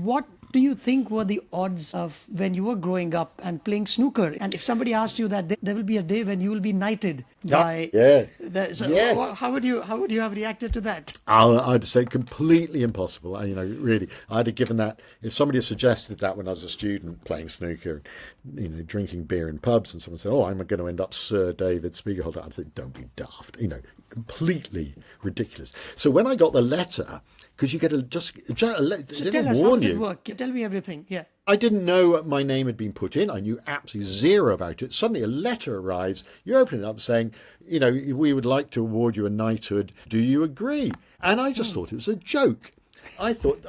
what do you think were the odds of when you were growing up and playing snooker? And if somebody asked you that there will be a day when you will be knighted by... Yeah. So Yeah. how would you have reacted to that? I'd say completely impossible. Really, I'd have given that, if somebody had suggested that when I was a student playing snooker, drinking beer in pubs, and someone said, "Oh, I'm going to end up Sir David Spiegelhalter," I'd say, "Don't be daft," completely ridiculous. So when I got the letter, because you get a letter, So they tell don't us, how warn does it you. work? Tell me everything. Yeah. I didn't know my name had been put in. I knew absolutely zero about it. Suddenly a letter arrives. You open it up saying, we would like to award you a knighthood. Do you agree? And I just thought it was a joke. I thought,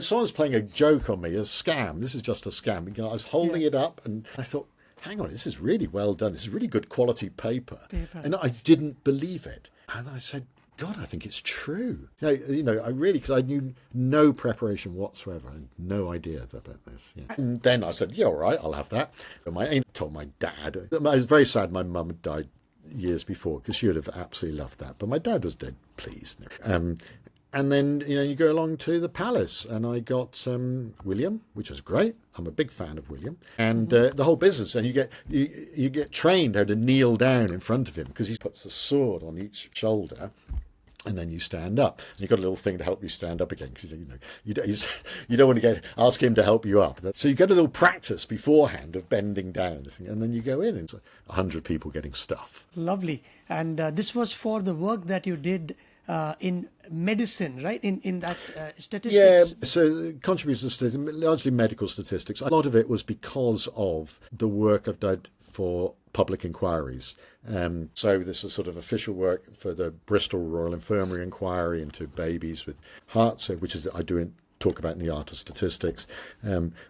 someone's playing a joke on me, a scam. This is just a scam. I was holding it up and I thought, hang on, this is really well done. This is really good quality paper. And I didn't believe it. And I said, God, I think it's true. I really, because I knew no preparation whatsoever. I had no idea about this. Yeah. And then I said, yeah, all right, I'll have that. And I told my dad. I was very sad my mum had died years before, because she would have absolutely loved that. But my dad was dead pleased. And then, you go along to the palace, and I got William, which was great. I'm a big fan of William. And the whole business, and you get trained how to kneel down in front of him, because he puts the sword on each shoulder. And then you stand up, and you've got a little thing to help you stand up again, because you don't want to ask him to help you up. So you get a little practice beforehand of bending down, and then you go in, and it's 100 people getting stuff. Lovely. And this was for the work that you did in medicine, right? In that statistics. Yeah, so contributions to largely medical statistics. A lot of it was because of the work I've done for public inquiries. So this is sort of official work for the Bristol Royal Infirmary inquiry into babies with hearts, which is talk about in the art of statistics,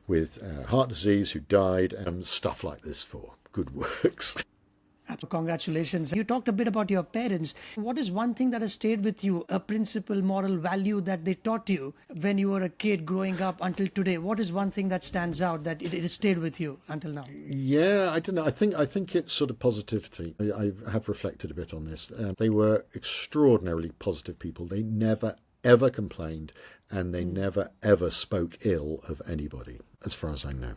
with heart disease who died, stuff like this for good works. Congratulations. You talked a bit about your parents. What is one thing that has stayed with you, a principle, moral value that they taught you when you were a kid growing up until today? What is one thing that stands out that it has stayed with you until now? Yeah, I don't know. I think it's sort of positivity. I have reflected a bit on this. They were extraordinarily positive people. They never, ever complained, and they never, ever spoke ill of anybody, as far as I know,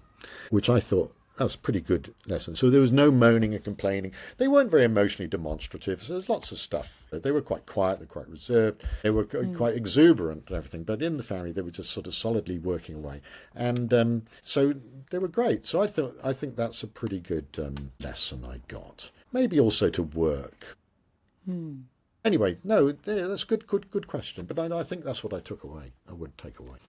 which I thought, that was a pretty good lesson. So there was no moaning and complaining. They weren't very emotionally demonstrative. So there's lots of stuff. They were quite quiet. They were quite reserved. They were quite exuberant and everything. But in the family, they were just sort of solidly working away. And so they were great. So I think that's a pretty good lesson I got. Maybe also to work. Anyway, no, that's a good question. But I think that's what I took away. I would take away.